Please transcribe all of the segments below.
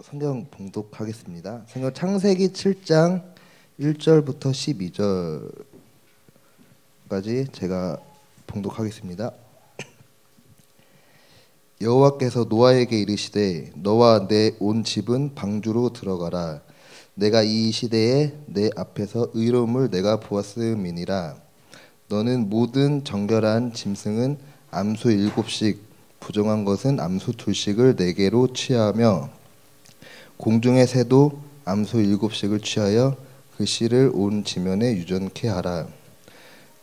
성경 봉독하겠습니다. 성경 창세기 7장 1절부터 12절까지 제가 봉독하겠습니다. 여호와께서 노아에게 이르시되 너와 내 온 집은 방주로 들어가라. 내가 이 시대에 내 앞에서 의로움을 내가 보았음이니라. 너는 모든 정결한 짐승은 암소 7씩 부정한 것은 암소 2씩을 내게로 취하며 공중의 새도 암소 7씩을 취하여 그 씨를 온 지면에 유전케 하라.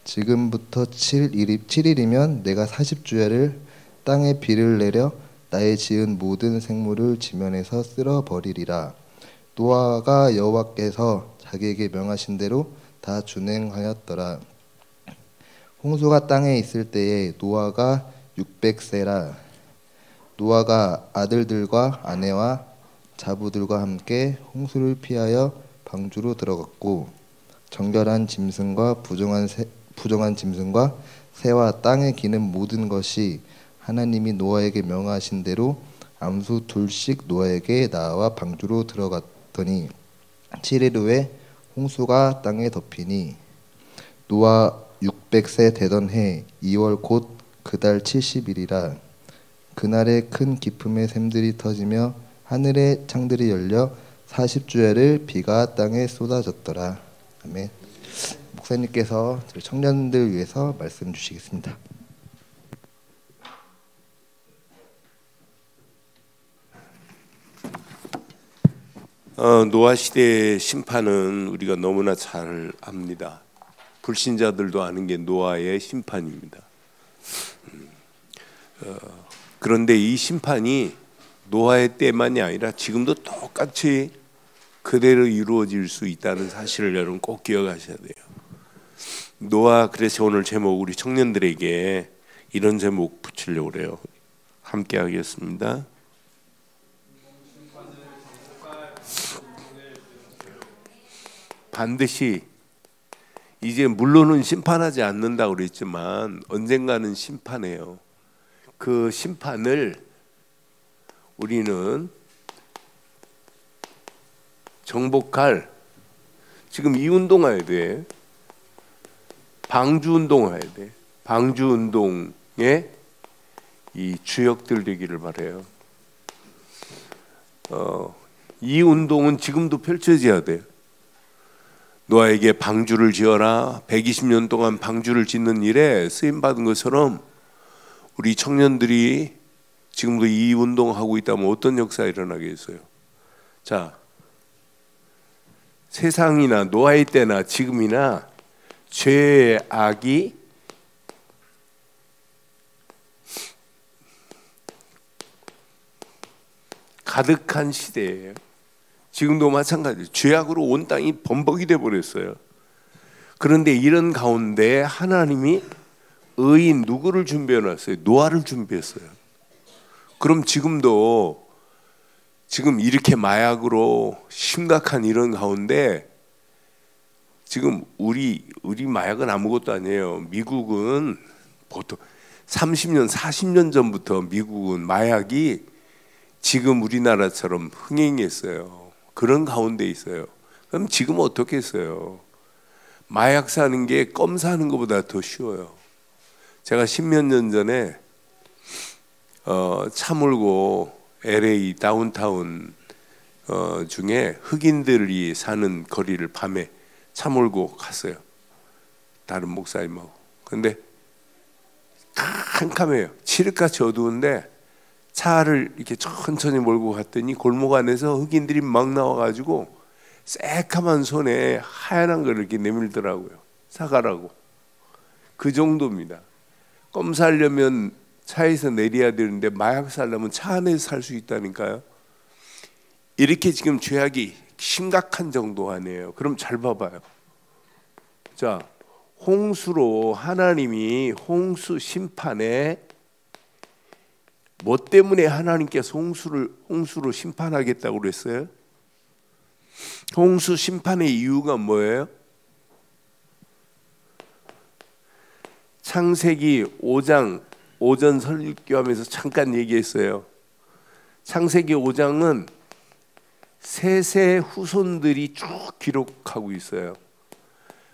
지금부터 7일이면 내가 40주야를 땅에 비를 내려 나의 지은 모든 생물을 지면에서 쓸어버리리라. 노아가 여호와께서 자기에게 명하신 대로 다 준행하였더라. 홍수가 땅에 있을 때에 노아가 600세라. 노아가 아들들과 아내와 자부들과 함께 홍수를 피하여 방주로 들어갔고 정결한 짐승과 부정한 짐승과 새와 땅에 기는 모든 것이 하나님이 노아에게 명하신 대로 암소 2씩 노아에게 나와 방주로 들어갔더니 7일 후에 홍수가 땅에 덮이니 노아 600세 되던 해 2월 곧 그 달 70일이라. 그날에 큰 기품의 샘들이 터지며 하늘의 창들이 열려 40주야를 비가 땅에 쏟아졌더라. 아멘. 목사님께서 청년들 위해서 말씀 주시겠습니다. 노아 시대의 심판은 우리가 너무나 잘 압니다. 불신자들도 아는 게 노아의 심판입니다. 그런데 이 심판이 노아의 때만이 아니라 지금도 똑같이 그대로 이루어질 수 있다는 사실을 여러분 꼭 기억하셔야 돼요. 노아, 그래서 오늘 제목 우리 청년들에게 이런 제목 붙이려고 그래요. 함께 하겠습니다. 반드시 이제 물론은 심판하지 않는다고 그랬지만 언젠가는 심판해요. 그 심판을 우리는 정복할, 지금 이 운동해야 돼. 방주 운동해야 돼. 방주 운동의 이 주역들 되기를 바라요. 이 운동은 지금도 펼쳐져야 돼요. 노아에게 방주를 지어라. 120년 동안 방주를 짓는 일에 쓰임받은 것처럼 우리 청년들이 지금도 이 운동하고 있다면 어떤 역사가 일어나겠어요? 자, 세상이나 노아의 때나 지금이나 죄의 악이 가득한 시대예요. 지금도 마찬가지예요. 죄악으로 온 땅이 범벅이 되어버렸어요. 그런데 이런 가운데 하나님이 의인 누구를 준비해놨어요? 노아를 준비했어요. 그럼 지금도 지금 이렇게 마약으로 심각한 이런 가운데 지금 우리 마약은 아무것도 아니에요. 미국은 보통 30년, 40년 전부터 미국은 마약이 지금 우리나라처럼 흥행했어요. 그런 가운데 있어요. 그럼 지금 어떻게 했어요? 마약 사는 게 껌 사는 것보다 더 쉬워요. 제가 10몇 년 전에 차 몰고 LA 다운타운 중에 흑인들이 사는 거리를 밤에 차 몰고 갔어요. 다른 목사님하고. 근데 캄캄해요. 칠흑같이 어두운데 차를 이렇게 천천히 몰고 갔더니 골목 안에서 흑인들이 막 나와가지고 새카만 손에 하얀 걸 이렇게 내밀더라고요. 사가라고. 그 정도입니다. 껌 살려면 차에서 내려야 되는데 마약 살려면 차 안에서 살 수 있다니까요. 이렇게 지금 죄악이 심각한 정도 아니에요. 그럼 잘 봐봐요. 자, 홍수로 하나님이 홍수 심판에 뭐 때문에 하나님께서 홍수로 심판하겠다고 그랬어요? 홍수 심판의 이유가 뭐예요? 창세기 5장 오전 설교하면서 잠깐 얘기했어요. 창세기 5장은 셋의 후손들이 쭉 기록하고 있어요.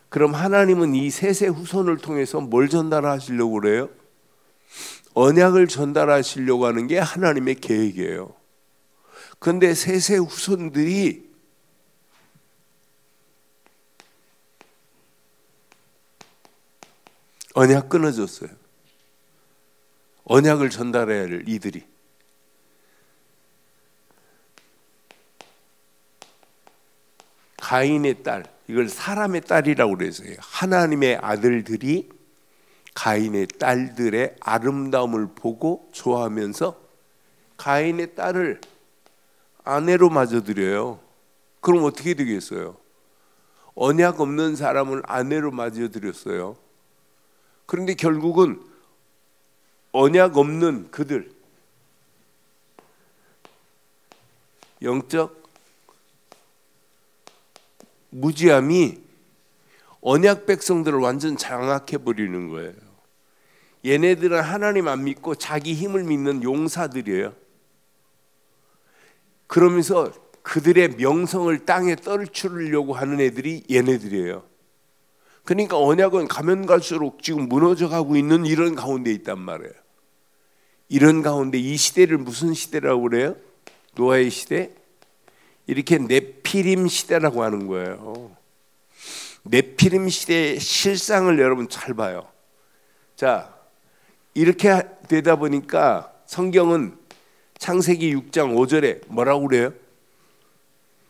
그럼 하나님은 이 셋의 후손을 통해서 뭘 전달하시려고 그래요? 언약을 전달하시려고 하는 게 하나님의 계획이에요. 그런데 셋의 후손들이 언약 끊어졌어요. 언약을 전달해야 할 이들이. 가인의 딸, 이걸 사람의 딸이라고 그랬어요. 하나님의 아들들이 가인의 딸들의 아름다움을 보고 좋아하면서 가인의 딸을 아내로 맞아들여요. 그럼 어떻게 되겠어요? 언약 없는 사람을 아내로 맞아들였어요. 그런데 결국은 언약 없는 그들, 영적 무지함이 언약 백성들을 완전 장악해 버리는 거예요. 얘네들은 하나님 안 믿고 자기 힘을 믿는 용사들이에요. 그러면서 그들의 명성을 땅에 떨치려고 하는 애들이 얘네들이에요. 그러니까 언약은 가면 갈수록 지금 무너져 가고 있는 이런 가운데 있단 말이에요. 이런 가운데 이 시대를 무슨 시대라고 그래요? 노아의 시대? 이렇게 네피림 시대라고 하는 거예요. 네피림 시대의 실상을 여러분 잘 봐요. 자, 이렇게 되다 보니까 성경은 창세기 6장 5절에 뭐라고 그래요?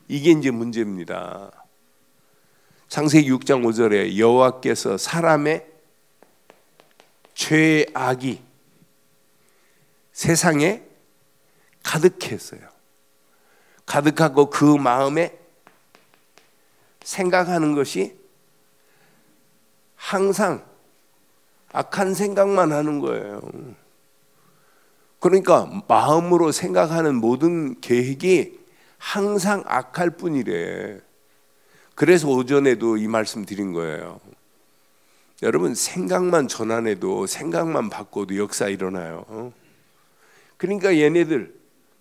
이게 이제 문제입니다. 창세기 6장 5절에 여호와께서 사람의 죄악이 세상에 가득했어요. 가득하고 그 마음에 생각하는 것이 항상 악한 생각만 하는 거예요. 그러니까 마음으로 생각하는 모든 계획이 항상 악할 뿐이래. 그래서 오전에도 이 말씀 드린 거예요. 여러분, 생각만 전환해도, 생각만 바꿔도 역사 일어나요. 그러니까 얘네들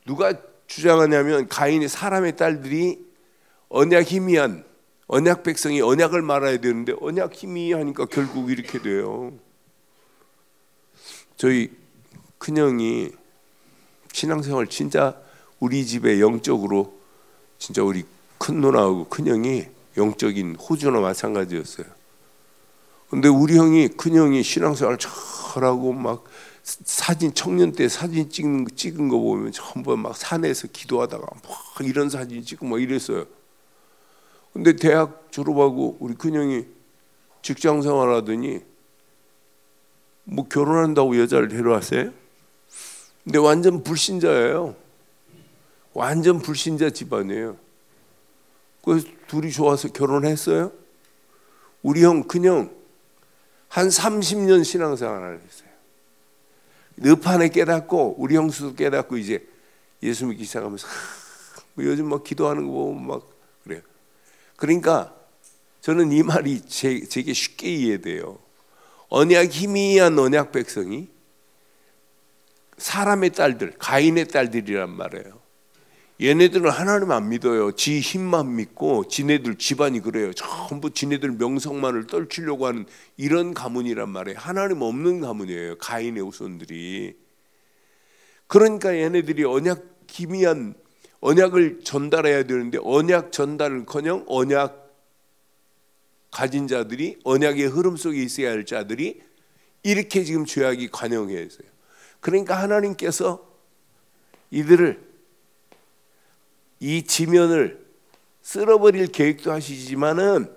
누가 주장하냐면 가인의 사람의 딸들이 언약 희미한, 언약 백성이 언약을 말아야 되는데 언약 희미하니까 결국 이렇게 돼요. 저희 큰형이 신앙생활 진짜 우리 집에 영적으로 진짜 우리 큰 누나하고 큰형이 영적인 호주나 마찬가지였어요. 근데 우리 형이 큰형이 신앙생활 잘하고 막 사진 청년 때 사진 찍은 거 보면 전부 막 산에서 기도하다가 막 이런 사진 찍고 막 이랬어요. 근데 대학 졸업하고 우리 큰형이 직장 생활하더니 뭐 결혼한다고 여자를 데려왔어요. 근데 완전 불신자예요. 완전 불신자 집안이에요. 그래서 둘이 좋아서 결혼했어요. 우리 형 큰형 한 30년 신앙생활을 했어요. 늪안에 깨닫고 우리 형수도 깨닫고 이제 예수 믿기 시작하면서 요즘 막 기도하는 거 보면 막 그래요. 그러니까 저는 이 말이 제게 쉽게 이해돼요. 언약 희미한 언약 백성이 사람의 딸들, 가인의 딸들이란 말이에요. 얘네들은 하나님 안 믿어요. 지 힘만 믿고 지네들 집안이 그래요. 전부 지네들 명성만을 떨치려고 하는 이런 가문이란 말이에요. 하나님 없는 가문이에요. 가인의 후손들이. 그러니까 얘네들이 언약 기미한 언약을 전달해야 되는데 언약 전달은커녕 언약 가진 자들이, 언약의 흐름 속에 있어야 할 자들이 이렇게 지금 죄악이 관영해 있어요. 그러니까 하나님께서 이들을, 이 지면을 쓸어버릴 계획도 하시지만은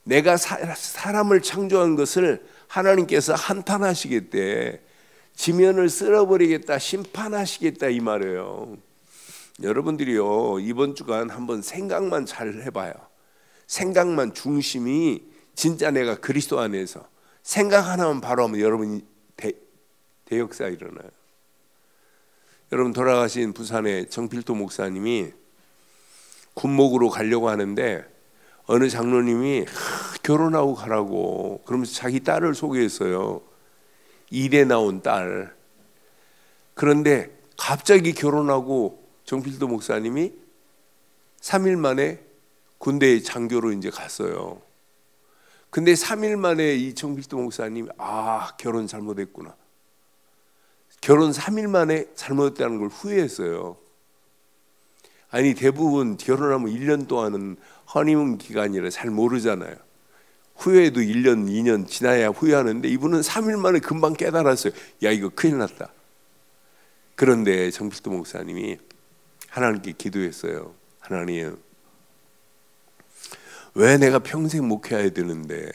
내가 사람을 창조한 것을 하나님께서 한탄하시겠대. 지면을 쓸어버리겠다, 심판하시겠다 이 말이에요. 여러분들이요, 이번 주간 한번 생각만 잘 해봐요. 생각만 중심이 진짜 내가 그리스도 안에서 생각 하나만 바로 하면 여러분이 대역사 일어나요. 여러분, 돌아가신 부산의 정필도 목사님이 군목으로 가려고 하는데 어느 장로님이 결혼하고 가라고 그러면서 자기 딸을 소개했어요. 이대 나온 딸. 그런데 갑자기 결혼하고 정필도 목사님이 3일 만에 군대 장교로 이제 갔어요. 근데 3일 만에 이 정필도 목사님이 결혼 잘못했구나. 결혼 3일 만에 잘못했다는 걸 후회했어요. 아니 대부분 결혼하면 1년 동안은 허니문 기간이라 잘 모르잖아요. 후회도 1년, 2년 지나야 후회하는데 이분은 3일 만에 금방 깨달았어요. 야, 이거 큰일 났다. 그런데 정필도 목사님이 하나님께 기도했어요. 하나님, 왜 내가 평생 목회해야 되는데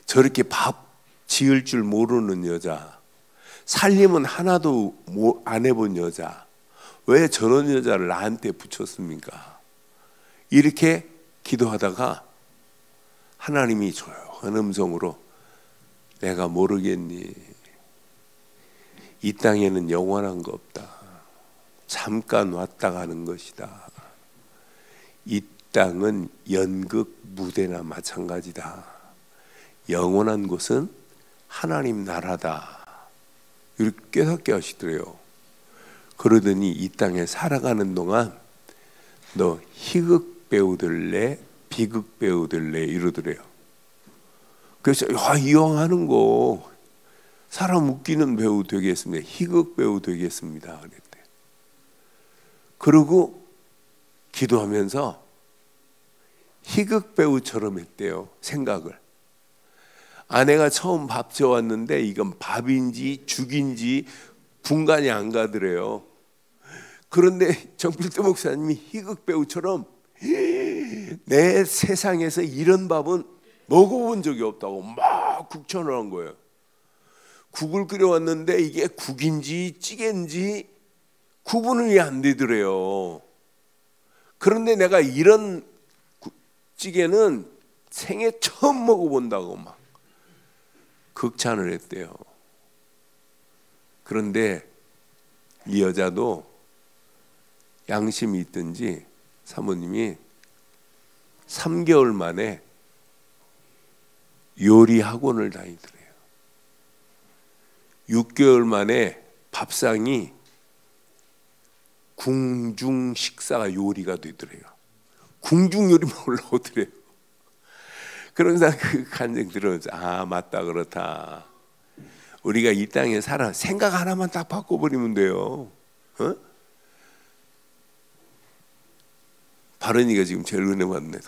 저렇게 밥 지을 줄 모르는 여자, 살림은 하나도 안 해본 여자, 왜 저런 여자를 나한테 붙였습니까? 이렇게 기도하다가 하나님이 조용한 음성으로 내가 모르겠니? 이 땅에는 영원한 거 없다. 잠깐 왔다 가는 것이다. 이 땅은 연극 무대나 마찬가지다. 영원한 곳은 하나님 나라다. 이렇게 깨닫게 하시더래요. 그러더니 이 땅에 살아가는 동안 너 희극 배우 될래? 비극 배우 될래? 이러더래요. 그래서 이왕 하는 거 사람 웃기는 배우 되겠습니다. 희극 배우 되겠습니다. 그랬대요. 그러고 기도하면서 희극 배우처럼 했대요. 생각을. 아내가 처음 밥 줘왔는데 이건 밥인지 죽인지 분간이 안 가더래요. 그런데 정필도 목사님이 희극 배우처럼 내 세상에서 이런 밥은 먹어본 적이 없다고 막 국천을 한 거예요. 국을 끓여왔는데 이게 국인지 찌개인지 구분이 안 되더래요. 그런데 내가 이런 찌개는 생애 처음 먹어본다고 막 극찬을 했대요. 그런데 이 여자도 양심이 있든지 사모님이 3개월 만에 요리 학원을 다니더래요. 6개월 만에 밥상이 궁중 식사가 요리가 되더래요. 궁중 요리 먹으려고 더래요. 그러면서 그 간증 들으면서 맞다, 그렇다. 우리가 이 땅에 살아 생각 하나만 딱 바꿔버리면 돼요. 바른이가 지금 제일 은혜 받네.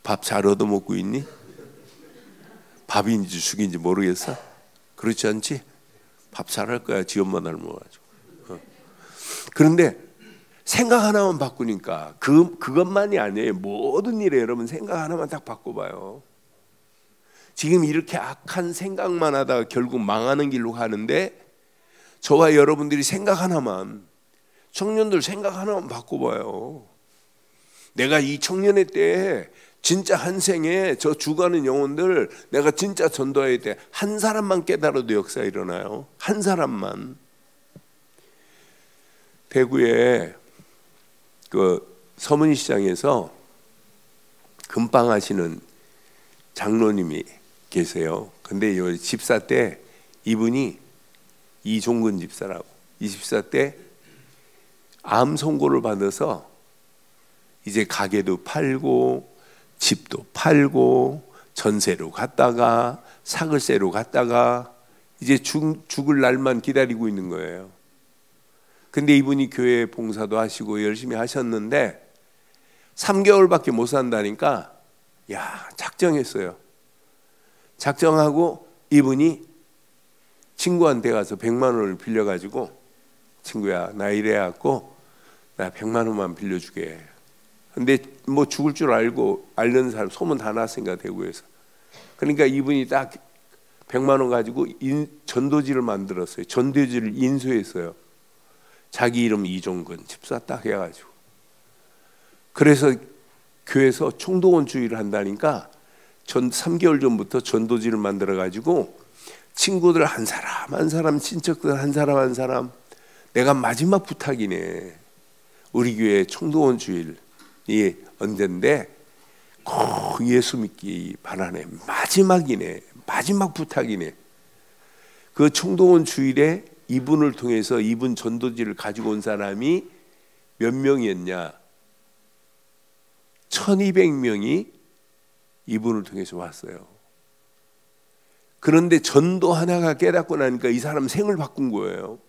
밥 잘 얻어먹고 있니? 밥인지 죽인지 모르겠어? 그렇지 않지? 밥 잘할 거야. 지 엄마 닮아가지고. 그런데 생각 하나만 바꾸니까 그것만이 아니에요. 모든 일에 여러분 생각 하나만 딱 바꿔봐요. 지금 이렇게 악한 생각만 하다가 결국 망하는 길로 가는데 저와 여러분들이 생각 하나만, 청년들 생각 하나만 바꿔봐요. 내가 이 청년의 때에 진짜 한 생에 저 죽어가는 영혼들 내가 진짜 전도해야 돼. 한 사람만 깨달아도 역사 일어나요. 한 사람만. 대구에 그 서문시장에서 금방 하시는 장로님이 계세요. 근데 이 집사 때 이분이 이종근 집사라고, 이 집사 때 암 선고를 받아서 이제 가게도 팔고 집도 팔고 전세로 갔다가 사글세로 갔다가 이제 죽을 날만 기다리고 있는 거예요. 근데 이분이 교회 봉사도 하시고 열심히 하셨는데 3개월밖에 못 산다니까 작정했어요. 작정하고 이분이 친구한테 가서 100만 원을 빌려가지고, 친구야 나 이래갖고 나 100만 원만 빌려주게. 근데 뭐 죽을 줄 알고 알는 사람 소문 다 났으니까 대구에서. 그러니까 이분이 딱 100만 원 가지고 전도지를 만들었어요. 전도지를 인수했어요. 자기 이름 이종근 집사 딱 해가지고. 그래서 교회에서 총동원 주의를 한다니까 3개월 전부터 전도지를 만들어가지고 친구들 한 사람 한 사람, 친척들 한 사람 한 사람, 내가 마지막 부탁이네. 우리 교회 총동원 주일이 언젠데 꼭 예수 믿기 바라네. 마지막이네. 마지막 부탁이네. 그 총동원 주일에 이분을 통해서 이분 전도지를 가지고 온 사람이 몇 명이었냐? 1200명이 이분을 통해서 왔어요. 그런데 전도 하나가 깨닫고 나니까 이 사람 생을 바꾼 거예요.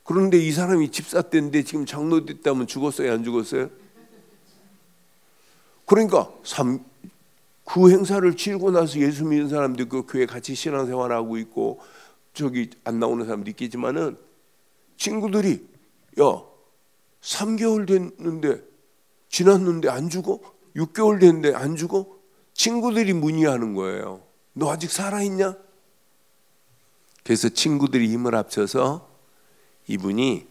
그런데 이 사람이 집사 때인데 지금 장로 됐다면 죽었어요? 안 죽었어요? 그러니까 그 행사를 치르고 나서 예수 믿는 사람들 그 교회 같이 신앙생활하고 있고 저기 안 나오는 사람도 있겠지만은 친구들이 야 3개월 됐는데 지났는데 안 죽어? 6개월 됐는데 안 죽어? 친구들이 문의하는 거예요. 너 아직 살아있냐? 그래서 친구들이 힘을 합쳐서 이분이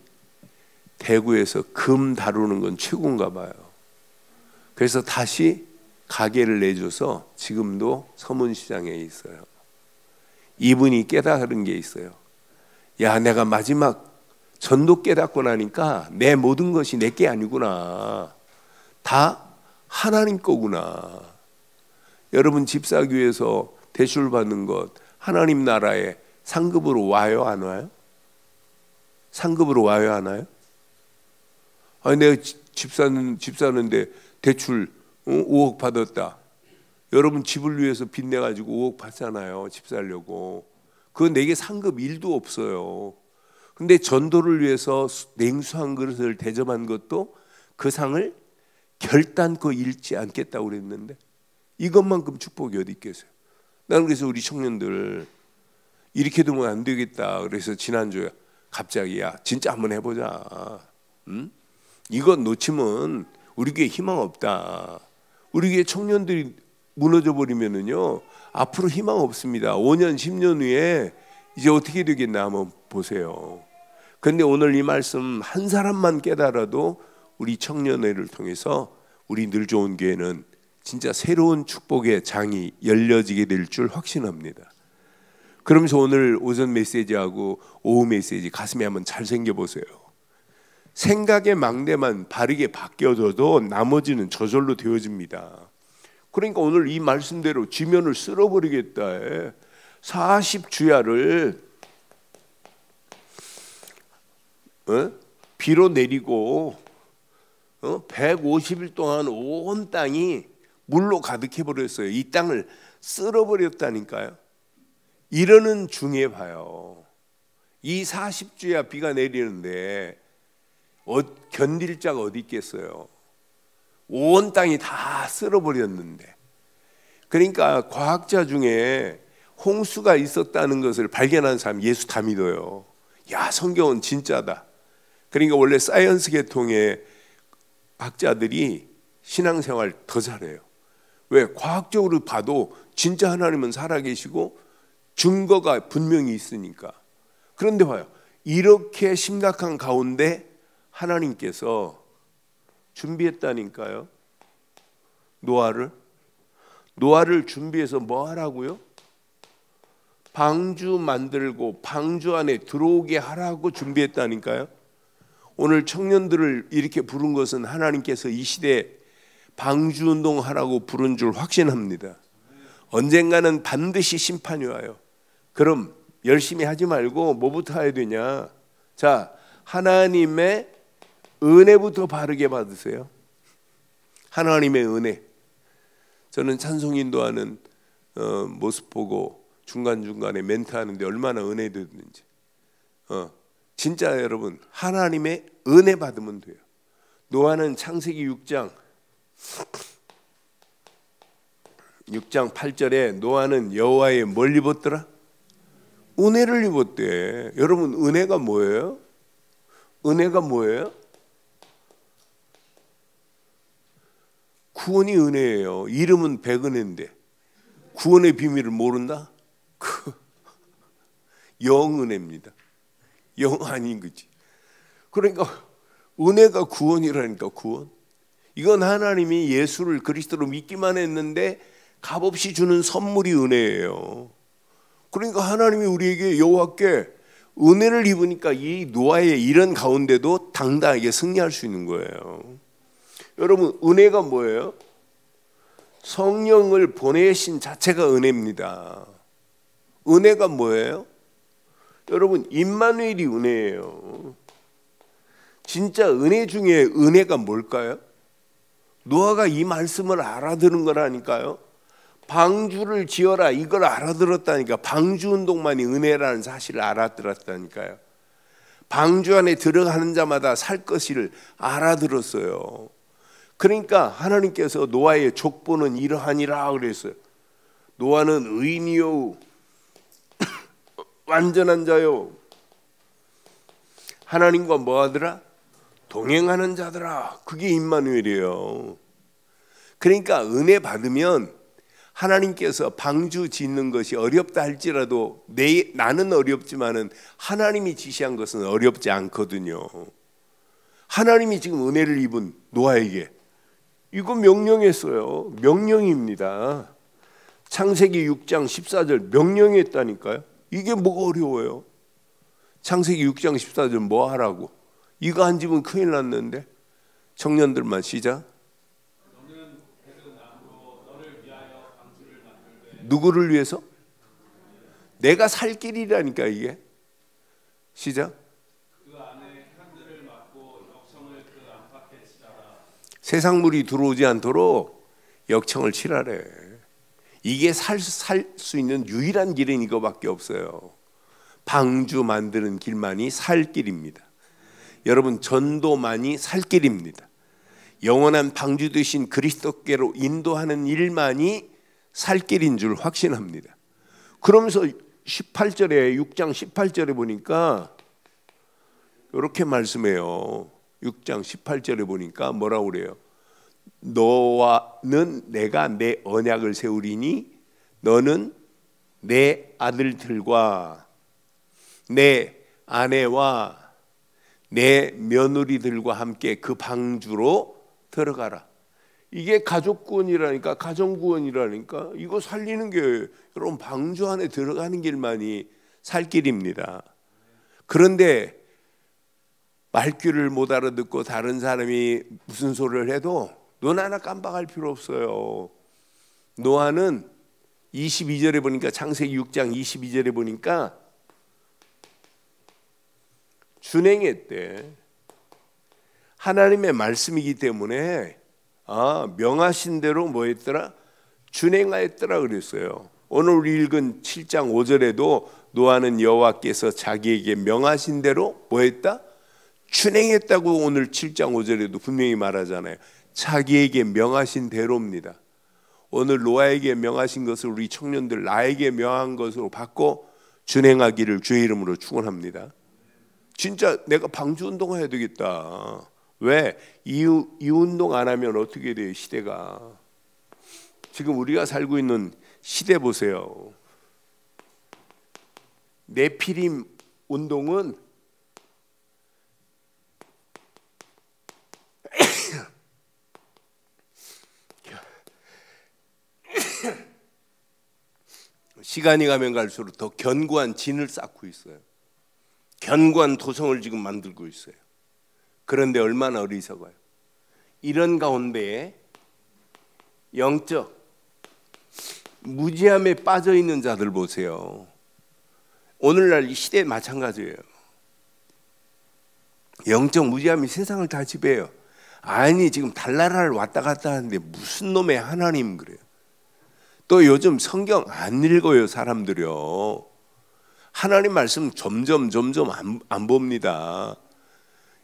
대구에서 금 다루는 건 최고인가 봐요. 그래서 다시 가게를 내줘서 지금도 서문시장에 있어요. 이분이 깨달은 게 있어요. 야, 내가 마지막 전도 깨닫고 나니까 내 모든 것이 내 게 아니구나. 다 하나님 거구나. 여러분 집사교회에서 대출 받는 것 하나님 나라에 상급으로 와요, 안 와요? 상급으로 와요, 안 와요? 아니 내가 집사는데 대출 5억 받았다. 여러분 집을 위해서 빚내가지고 5억 받잖아요. 집 살려고. 그건 내게 상급 1도 없어요. 근데 전도를 위해서 냉수 한 그릇을 대접한 것도 그 상을 결단코 잃지 않겠다고 그랬는데 이것만큼 축복이 어디 있겠어요. 나는 그래서 우리 청년들 이렇게 두면 안 되겠다. 그래서 지난주에 갑자기 야 진짜 한번 해보자. 응? 이건 놓치면 우리 교회 희망 없다. 우리 교회 청년들이 무너져 버리면은요 앞으로 희망 없습니다. 5년 10년 후에 이제 어떻게 되겠나 한번 보세요. 그런데 오늘 이 말씀 한 사람만 깨달아도 우리 청년회를 통해서 우리 늘 좋은 교회는 진짜 새로운 축복의 장이 열려지게 될 줄 확신합니다. 그러면서 오늘 오전 메시지하고 오후 메시지 가슴에 한번 잘 생겨보세요. 생각의 망대만 바르게 바뀌어져도 나머지는 저절로 되어집니다. 그러니까 오늘 이 말씀대로 지면을 쓸어버리겠다. 40주야를 비로 내리고 150일 동안 온 땅이 물로 가득해 버렸어요. 이 땅을 쓸어버렸다니까요. 이러는 중에 봐요. 이 40주야 비가 내리는데 견딜 자가 어디 있겠어요. 온 땅이 다 쓸어버렸는데. 그러니까 과학자 중에 홍수가 있었다는 것을 발견한 사람 예수 다 믿어요. 야 성경은 진짜다. 그러니까 원래 사이언스 계통의 학자들이 신앙생활 더 잘해요. 왜? 과학적으로 봐도 진짜 하나님은 살아계시고 증거가 분명히 있으니까. 그런데 봐요. 이렇게 심각한 가운데 하나님께서 준비했다니까요. 노아를 준비해서 뭐 하라고요? 방주 만들고 방주 안에 들어오게 하라고 준비했다니까요. 오늘 청년들을 이렇게 부른 것은 하나님께서 이 시대에 방주운동 하라고 부른 줄 확신합니다. 언젠가는 반드시 심판이 와요. 그럼 열심히 하지 말고 뭐부터 해야 되냐? 자, 하나님의 은혜부터 바르게 받으세요. 하나님의 은혜. 저는 찬송 인도하는 모습 보고 중간중간에 멘트하는데 얼마나 은혜 되는지. 진짜 여러분 하나님의 은혜 받으면 돼요. 노아는 창세기 6장 8절에 노아는 여호와의 뭘 입었더라? 은혜를 입었대. 여러분 은혜가 뭐예요? 은혜가 뭐예요? 구원이 은혜예요. 이름은 백은혜인데 구원의 비밀을 모른다? 영은혜입니다. 영 아닌 거지. 그러니까 은혜가 구원이라니까. 구원. 이건 하나님이 예수를 그리스도로 믿기만 했는데 값없이 주는 선물이 은혜예요. 그러니까 하나님이 우리에게 여호와께 은혜를 입으니까 이 노아의 이런 가운데도 당당하게 승리할 수 있는 거예요. 여러분 은혜가 뭐예요? 성령을 보내신 자체가 은혜입니다. 은혜가 뭐예요? 여러분, 임마누엘이 은혜예요. 진짜 은혜 중에 은혜가 뭘까요? 노아가 이 말씀을 알아들은 거라니까요. 방주를 지어라, 이걸 알아들었다니까. 방주 운동만이 은혜라는 사실을 알아들었다니까요. 방주 안에 들어가는 자마다 살 것을 알아들었어요. 그러니까 하나님께서 노아의 족보는 이러하니라 그랬어요. 노아는 의인이요 완전한 자요, 하나님과 뭐하더라? 동행하는 자더라. 그게 임마누엘이에요. 그러니까 은혜 받으면 하나님께서 방주 짓는 것이 어렵다 할지라도 나는 어렵지만은 하나님이 지시한 것은 어렵지 않거든요. 하나님이 지금 은혜를 입은 노아에게 이거 명령했어요. 명령입니다. 창세기 6장 14절 명령했다니까요. 이게 뭐가 어려워요? 창세기 6장 14절 뭐 하라고? 이거 안 집으면 큰일 났는데. 청년들만 시작. 누구를 위해서? 내가 살 길이라니까 이게. 시작. 세상 물이 들어오지 않도록 역청을 칠하래. 이게 살 수 있는 유일한 길은 이거밖에 없어요. 방주 만드는 길만이 살 길입니다. 여러분, 전도만이 살 길입니다. 영원한 방주 되신 그리스도께로 인도하는 일만이 살 길인 줄 확신합니다. 그러면서 18절에 6장 18절에 보니까 이렇게 말씀해요. 6장 18절에 보니까 뭐라고 그래요? 너와는 내가 내 언약을 세우리니 너는 내 아들들과 내 아내와 내 며느리들과 함께 그 방주로 들어가라. 이게 가족구원이라니까, 가정구원이라니까. 이거 살리는 게 여러분 방주 안에 들어가는 길만이 살 길입니다. 그런데 말귀를 못 알아듣고 다른 사람이 무슨 소리를 해도 눈 하나 깜빡할 필요 없어요. 노아는 22절에 보니까, 창세기 6장 22절에 보니까 준행했대. 하나님의 말씀이기 때문에 명하신 대로 뭐 했더라? 준행하였더라 그랬어요. 오늘 우리 읽은 7장 5절에도 노아는 여호와께서 자기에게 명하신 대로 뭐 했다? 준행했다고 오늘 7장 5절에도 분명히 말하잖아요. 자기에게 명하신 대로입니다. 오늘 노아에게 명하신 것을 우리 청년들 나에게 명한 것으로 받고 준행하기를 주의 이름으로 축원합니다. 진짜 내가 방주 운동해야 되겠다. 왜? 이 운동 안 하면 어떻게 돼요? 시대가. 지금 우리가 살고 있는 시대 보세요. 네피림 운동은 시간이 가면 갈수록 더 견고한 진을 쌓고 있어요. 견고한 도성을 지금 만들고 있어요. 그런데 얼마나 어리석어요. 이런 가운데 영적 무지함에 빠져 있는 자들 보세요. 오늘날 이 시대에 마찬가지예요. 영적 무지함이 세상을 다 지배해요. 아니 지금 달나라를 왔다 갔다 하는데 무슨 놈의 하나님 그래요. 또 요즘 성경 안 읽어요 사람들이요. 하나님 말씀 점점 안 봅니다.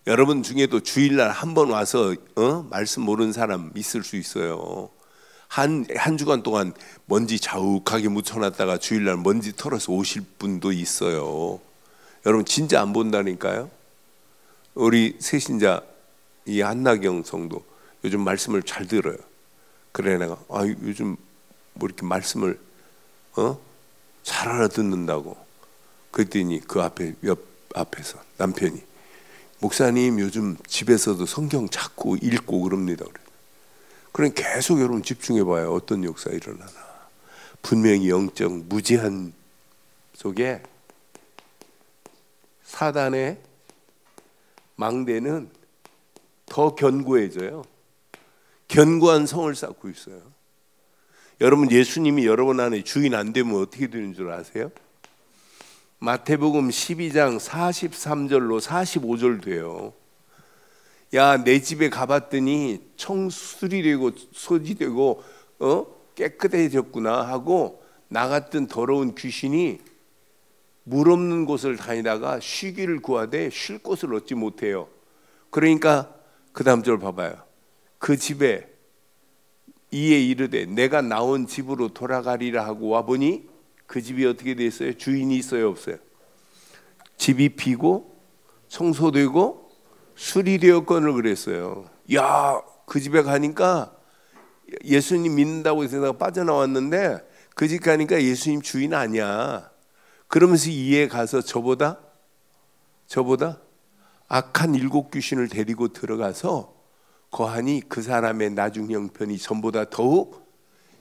여러분 중에도 주일날 한 번 와서 말씀 모르는 사람 있을 수 있어요. 한 주간 동안 먼지 자욱하게 묻혀놨다가 주일날 먼지 털어서 오실 분도 있어요. 여러분 진짜 안 본다니까요. 우리 새신자 이 한나경 성도 요즘 말씀을 잘 들어요. 그래 내가 요즘 뭐 이렇게 말씀을 잘 알아듣는다고. 그랬더니 그 옆 앞에서 남편이 목사님 요즘 집에서도 성경 자꾸 읽고 그럽니다. 그래 계속 여러분 집중해봐요. 어떤 역사 일어나나. 분명히 영적 무지한 속에 사단의 망대는 더 견고해져요. 견고한 성을 쌓고 있어요. 여러분 예수님이 여러분 안에 주인 안 되면 어떻게 되는 줄 아세요? 마태복음 12장 43절로 45절 돼요. 야, 내 집에 가봤더니 청수리되고 소지되고 깨끗해졌구나 하고 나갔던 더러운 귀신이 물 없는 곳을 다니다가 쉬기를 구하되 쉴 곳을 얻지 못해요. 그러니까 그 다음 절 봐봐요. 그 집에 이에 이르되 내가 나온 집으로 돌아가리라 하고 와보니 그 집이 어떻게 됐어요? 주인이 있어요, 없어요? 집이 비고 청소되고 수리되었거늘 그랬어요. 야, 그 집에 가니까 예수님 믿는다고 해서 내가 빠져나왔는데 그 집 가니까 예수님 주인 아니야. 그러면서 이에 가서 저보다 악한 7 귀신을 데리고 들어가서 거하니 그 사람의 나중 형편이 전보다 더욱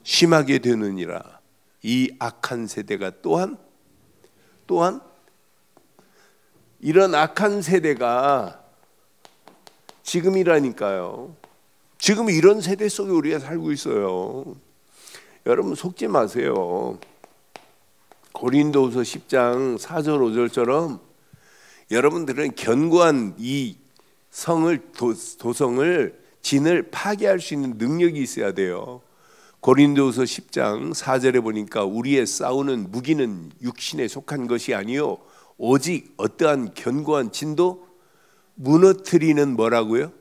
심하게 되느니라. 이 악한 세대가 또한 이런 악한 세대가 지금이라니까요. 지금 이런 세대 속에 우리가 살고 있어요. 여러분 속지 마세요. 고린도후서 10장 4절 5절처럼 여러분들은 견고한 이 성을 도성을 진을 파괴할 수 있는 능력이 있어야 돼요. 고린도후서 10장 4절에 보니까 우리의 싸우는 무기는 육신에 속한 것이 아니요 오직 어떠한 견고한 진도 무너뜨리는 뭐라고요?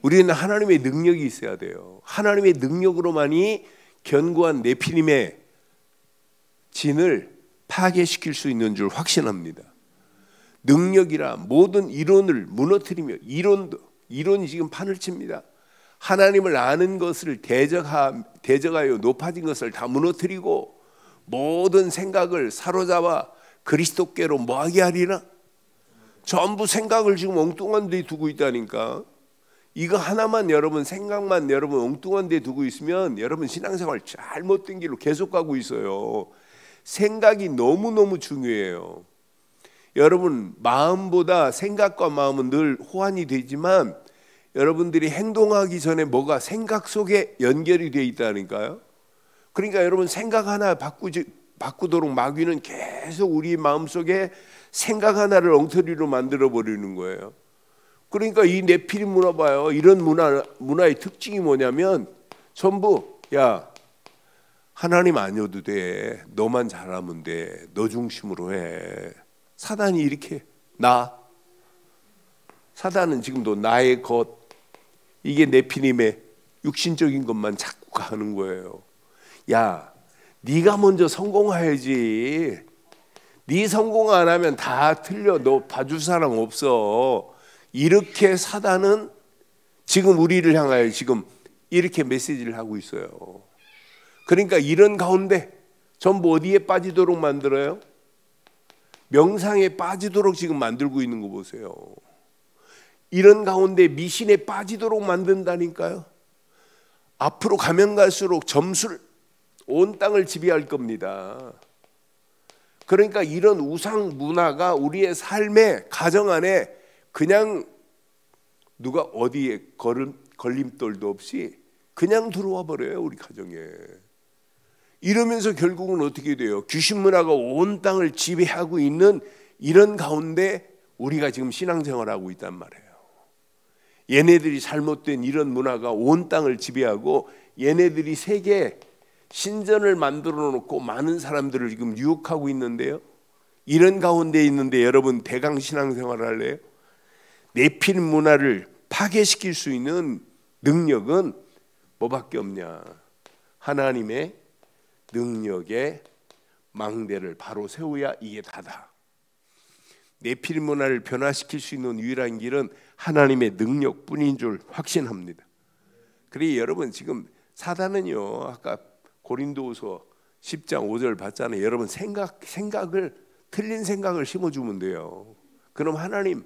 우리는 하나님의 능력이 있어야 돼요. 하나님의 능력으로만이 견고한 네피림의 진을 파괴시킬 수 있는 줄 확신합니다. 능력이라 모든 이론을 무너뜨리며 이론이 지금 판을 칩니다. 하나님을 아는 것을 대적하여 높아진 것을 다 무너뜨리고 모든 생각을 사로잡아 그리스도께로 뭐하게 하리라? 전부 생각을 지금 엉뚱한 데 두고 있다니까. 이거 하나만 여러분 생각만 여러분 엉뚱한 데 두고 있으면 여러분 신앙생활 잘못된 길로 계속 가고 있어요. 생각이 너무너무 중요해요. 여러분 마음보다 생각과 마음은 늘 호환이 되지만 여러분들이 행동하기 전에 뭐가 생각 속에 연결이 되어 있다니까요. 그러니까 여러분 생각 하나 바꾸도록 마귀는 계속 우리 마음속에 생각 하나를 엉터리로 만들어 버리는 거예요. 그러니까 이 네피림 문화 봐요. 이런 문화의 특징이 뭐냐면 전부 야 하나님 아니어도 돼. 너만 잘하면 돼. 너 중심으로 해. 사단이 이렇게 사단은 지금도 나의 것 이게 네피림의 육신적인 것만 자꾸 가는 거예요. 야 네가 먼저 성공해야지. 네 성공 안 하면 다 틀려. 너 봐줄 사람 없어. 이렇게 사단은 지금 우리를 향하여 지금 이렇게 메시지를 하고 있어요. 그러니까 이런 가운데 전부 어디에 빠지도록 만들어요? 명상에 빠지도록 지금 만들고 있는 거 보세요. 이런 가운데 미신에 빠지도록 만든다니까요. 앞으로 가면 갈수록 점술 온 땅을 지배할 겁니다. 그러니까 이런 우상 문화가 우리의 삶의 가정 안에 그냥 누가 어디에 걸림돌도 없이 그냥 들어와 버려요. 우리 가정에. 이러면서 결국은 어떻게 돼요? 귀신 문화가 온 땅을 지배하고 있는 이런 가운데 우리가 지금 신앙생활하고 있단 말이에요. 얘네들이 잘못된 이런 문화가 온 땅을 지배하고 얘네들이 세계 신전을 만들어 놓고 많은 사람들을 지금 유혹하고 있는데요. 이런 가운데 있는데 여러분 대강 신앙생활을 할래요? 네피림 문화를 파괴시킬 수 있는 능력은 뭐밖에 없냐? 하나님의 능력의 망대를 바로 세워야 이게 다다. 네피림 문화를 변화시킬 수 있는 유일한 길은 하나님의 능력뿐인 줄 확신합니다. 그래 여러분 지금 사단은요 아까 고린도후서 10장 5절 봤잖아요. 여러분 생각을 틀린 생각을 심어주면 돼요. 그럼 하나님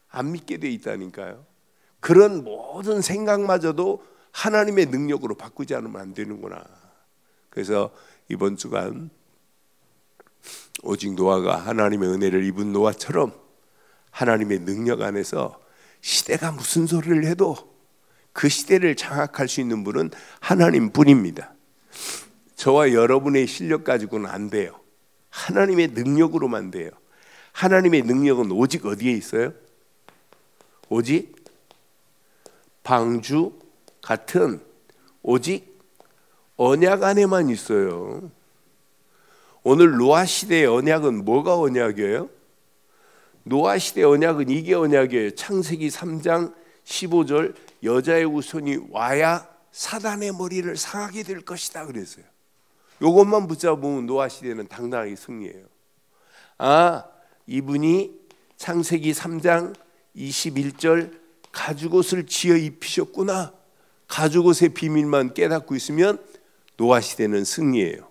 안 믿게 돼 있다니까요. 그런 모든 생각마저도 하나님의 능력으로 바꾸지 않으면 안 되는구나. 그래서 이번 주간 오직 노아가 하나님의 은혜를 입은 노아처럼 하나님의 능력 안에서 시대가 무슨 소리를 해도 그 시대를 장악할 수 있는 분은 하나님뿐입니다. 저와 여러분의 실력 가지고는 안 돼요. 하나님의 능력으로만 돼요. 하나님의 능력은 오직 어디에 있어요? 오직 방주 같은 오직 언약 안에만 있어요. 오늘 노아 시대의 언약은 뭐가 언약이에요? 노아 시대 언약은 이게 언약이에요. 창세기 3장 15절 여자의 후손이 와야 사단의 머리를 상하게 될 것이다 그랬어요. 이것만 붙잡으면 노아 시대는 당당하게 승리해요. 아, 이분이 창세기 3장 21절 가죽옷을 지어 입히셨구나. 가죽옷의 비밀만 깨닫고 있으면 노아 시대는 승리해요.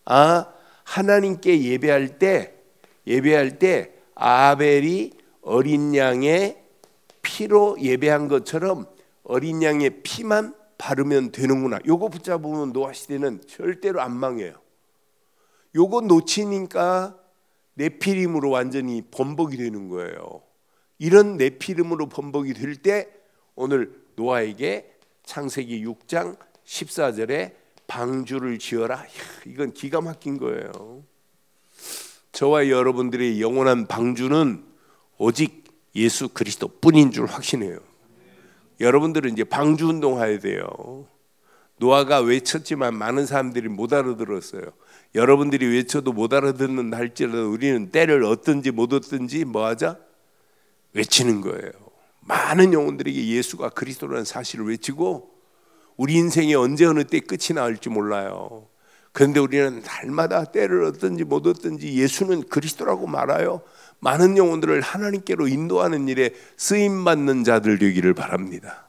아, 하나님께 예배할 때 아벨이 어린 양의 피로 예배한 것처럼 어린 양의 피만 바르면 되는구나. 요거 붙잡으면 노아 시대는 절대로 안 망해요. 요거 놓치니까 네피림으로 완전히 번복이 되는 거예요. 이런 네피림으로 번복이 될 때 오늘 노아에게 창세기 6장 14절에 방주를 지어라. 이건 기가 막힌 거예요. 저와 여러분들의 영원한 방주는 오직 예수 그리스도 뿐인 줄 확신해요. 여러분들은 이제 방주 운동해야 돼요. 노아가 외쳤지만 많은 사람들이 못 알아들었어요. 여러분들이 외쳐도 못 알아듣는다 할지라도 우리는 때를 얻든지 못 얻든지 뭐 하자? 외치는 거예요. 많은 영혼들에게 예수가 그리스도라는 사실을 외치고 우리 인생이 언제 어느 때 끝이 나올지 몰라요. 그런데 우리는 날마다 때를 얻든지 못 얻든지 예수는 그리스도라고 말하여 많은 영혼들을 하나님께로 인도하는 일에 쓰임받는 자들 되기를 바랍니다.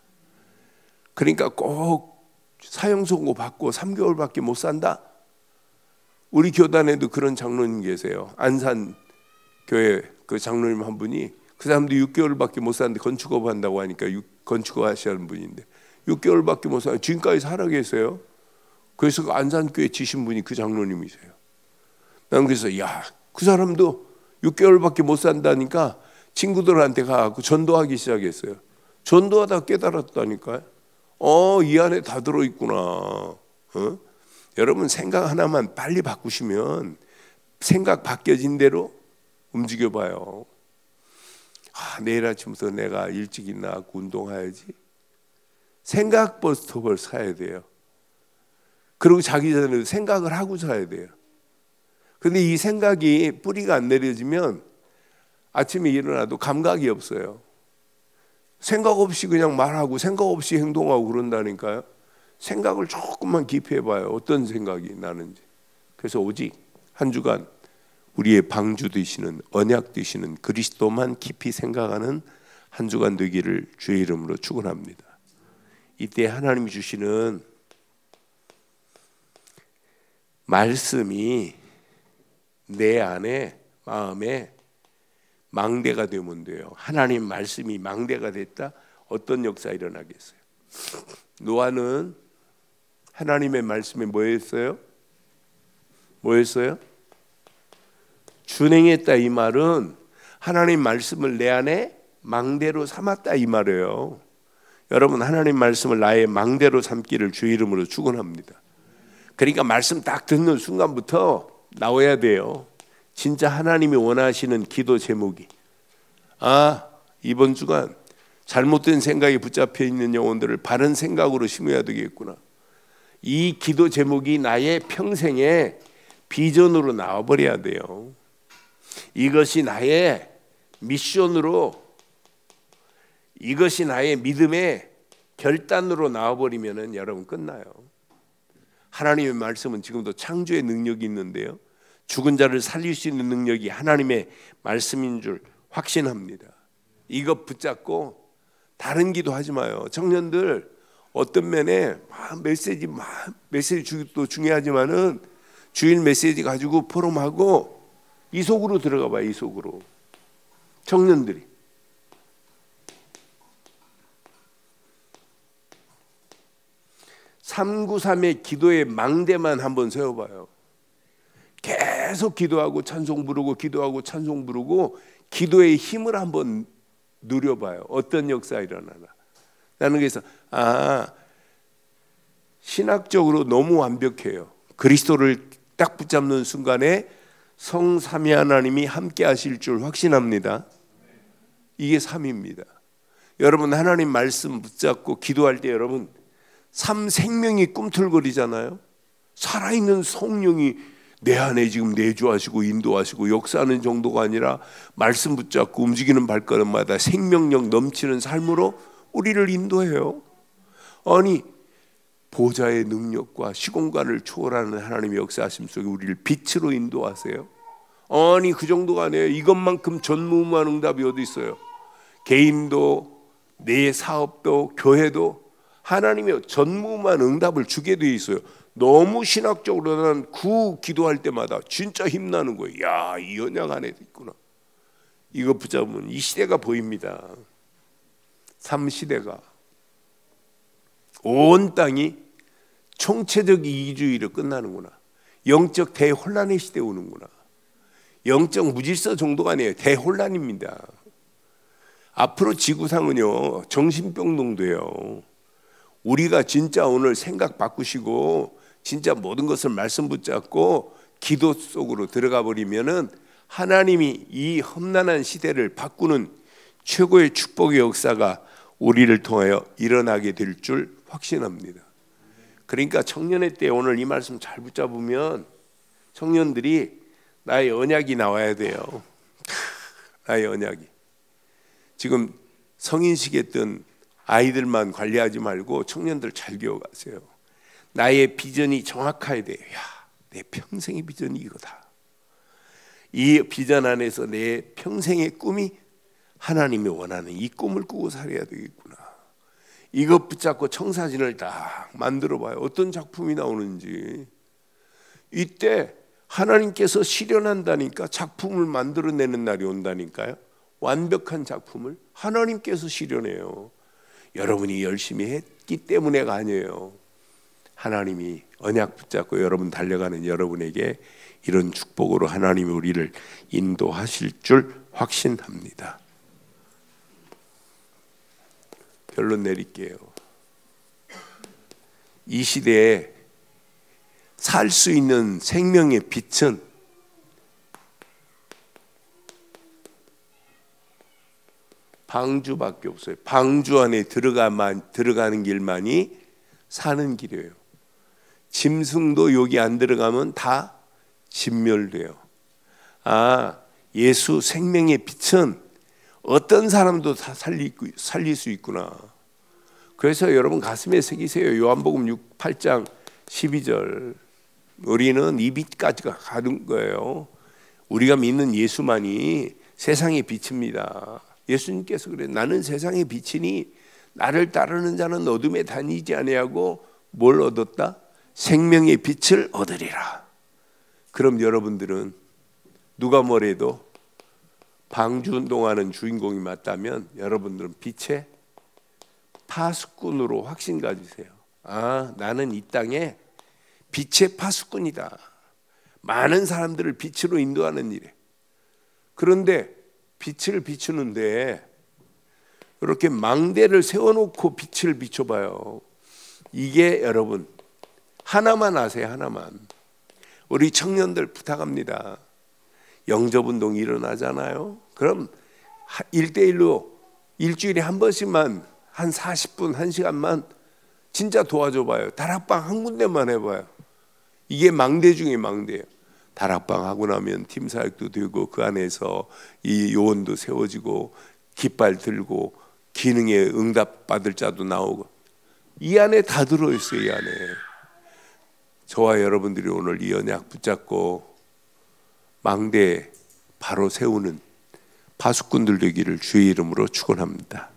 그러니까 꼭 사형선고 받고 3개월밖에 못 산다? 우리 교단에도 그런 장로님 계세요. 안산교회 그 장로님 한 분이 그 사람도 6개월밖에 못 사는데 건축업 한다고 하니까 건축업 하시는 분인데 6개월밖에 못 사요. 지금까지 살아 계세요. 그래서 그 안산교회 지신 분이 그 장로님이세요. 난 그래서 야, 그 사람도 6개월밖에 못 산다니까 친구들한테 가고 전도하기 시작했어요. 전도하다 깨달았다니까요. 이 안에 다 들어있구나. 여러분 생각 하나만 빨리 바꾸시면 생각 바뀌어진 대로 움직여봐요. 내일 아침부터 내가 일찍 일어나고 운동해야지. 생각 버스톱을 사야 돼요. 그리고 자기 전에 생각을 하고 자야 돼요. 근데 이 생각이 뿌리가 안 내려지면 아침에 일어나도 감각이 없어요. 생각 없이 그냥 말하고 생각 없이 행동하고 그런다니까요. 생각을 조금만 깊이 해봐요. 어떤 생각이 나는지. 그래서 오직 한 주간 우리의 방주 되시는 언약 되시는 그리스도만 깊이 생각하는 한 주간 되기를 주의 이름으로 축원합니다. 이때 하나님이 주시는 말씀이 내 안에 마음에 망대가 되면 돼요. 하나님 말씀이 망대가 됐다? 어떤 역사 일어나겠어요? 노아는 하나님의 말씀에 뭐였어요? 뭐였어요? 준행했다 이 말은 하나님 말씀을 내 안에 망대로 삼았다 이 말이에요. 여러분 하나님 말씀을 나의 망대로 삼기를 주의 이름으로 축원합니다. 그러니까 말씀 딱 듣는 순간부터 나와야 돼요. 진짜 하나님이 원하시는 기도 제목이 이번 주간 잘못된 생각에 붙잡혀 있는 영혼들을 바른 생각으로 심어야 되겠구나. 이 기도 제목이 나의 평생의 비전으로 나와버려야 돼요. 이것이 나의 미션으로, 이것이 나의 믿음의 결단으로 나와버리면 여러분 끝나요. 하나님의 말씀은 지금도 창조의 능력이 있는데요, 죽은 자를 살릴 수 있는 능력이 하나님의 말씀인 줄 확신합니다. 이것 붙잡고 다른 기도하지 마요. 청년들 어떤 면에 메시지도 중요하지만은 주일 메시지 가지고 포럼하고 이 속으로 들어가 봐요. 이 속으로. 청년들이. (393) 기도의 망대만 한번 세워봐요. 계속 기도하고 찬송 부르고 기도하고 찬송 부르고 기도의 힘을 한번 누려봐요. 어떤 역사 일어나나. 나는 그래서 신학적으로 너무 완벽해요. 그리스도를 딱 붙잡는 순간에 성삼위 하나님이 함께 하실 줄 확신합니다. 이게 삼위입니다. 여러분 하나님 말씀 붙잡고 기도할 때 여러분 생명이 꿈틀거리잖아요. 살아있는 성령이 내 안에 지금 내주하시고 인도하시고 역사하는 정도가 아니라 말씀 붙잡고 움직이는 발걸음마다 생명력 넘치는 삶으로 우리를 인도해요. 아니 보좌의 능력과 시공간을 초월하는 하나님의 역사하심 속에 우리를 빛으로 인도하세요. 아니 그 정도가 아니에요. 이것만큼 전무후무한 응답이 어디 있어요. 개인도 내 사업도 교회도 하나님의 전무후무한 응답을 주게 돼 있어요. 너무 신학적으로 난 기도할 때마다 진짜 힘나는 거예요. 야, 이 언약 안에 있구나. 이거 붙잡으면 이 시대가 보입니다. 3시대가 온 땅이 총체적 이기주의로 끝나는구나. 영적 대혼란의 시대 오는구나. 영적 무질서 정도가 아니에요. 대혼란입니다. 앞으로 지구상은요 정신병동돼요. 우리가 진짜 오늘 생각 바꾸시고 진짜 모든 것을 말씀 붙잡고 기도 속으로 들어가 버리면은 하나님이 이 험난한 시대를 바꾸는 최고의 축복의 역사가 우리를 통하여 일어나게 될 줄 확신합니다. 그러니까 청년의 때 오늘 이 말씀 잘 붙잡으면 청년들이 나의 언약이 나와야 돼요. 나의 언약이. 지금 성인식에 뜬 아이들만 관리하지 말고 청년들 잘 기억하세요. 나의 비전이 정확해야 돼요. 야, 내 평생의 비전이 이거다. 이 비전 안에서 내 평생의 꿈이 하나님이 원하는 이 꿈을 꾸고 살아야 되겠구나. 이것 붙잡고 청사진을 딱 만들어 봐요. 어떤 작품이 나오는지. 이때 하나님께서 실현한다니까. 작품을 만들어내는 날이 온다니까요. 완벽한 작품을 하나님께서 실현해요. 여러분이 열심히 했기 때문에가 아니에요. 하나님이 언약 붙잡고 여러분 달려가는 여러분에게 이런 축복으로 하나님이 우리를 인도하실 줄 확신합니다. 결론 내릴게요. 이 시대에 살 수 있는 생명의 빛은 방주밖에 없어요. 방주 안에 들어가는 길만이 사는 길이에요. 짐승도 여기 안 들어가면 다 진멸돼요. 아, 예수 생명의 빛은 어떤 사람도 다 살릴 수 있구나. 그래서 여러분 가슴에 새기세요. 요한복음 8장 12절. 우리는 이 빛까지가 가는 거예요. 우리가 믿는 예수만이 세상의 빛입니다. 예수님께서 그래, 나는 세상의 빛이니 나를 따르는 자는 어둠에 다니지 아니하고 뭘 얻었다? 생명의 빛을 얻으리라. 그럼 여러분들은 누가 뭐래도 방주운동하는 주인공이 맞다면 여러분들은 빛의 파수꾼으로 확신 가지세요. 아, 나는 이 땅에 빛의 파수꾼이다. 많은 사람들을 빛으로 인도하는 일에. 그런데 빛을 비추는데 이렇게 망대를 세워놓고 빛을 비춰봐요. 이게 여러분 하나만 아세요. 하나만. 우리 청년들 부탁합니다. 영접운동이 일어나잖아요. 그럼 1대1로 일주일에 한 번씩만 한 40분, 1시간만 진짜 도와줘봐요. 다락방 한 군데만 해봐요. 이게 망대 중에 망대예요. 다락방 하고 나면 팀 사역도 되고 그 안에서 이 요원도 세워지고 깃발 들고 기능에 응답 받을 자도 나오고 이 안에 다 들어있어요. 이 안에. 저와 여러분들이 오늘 이 언약 붙잡고 망대 바로 세우는 파수꾼들 되기를 주의 이름으로 축원합니다.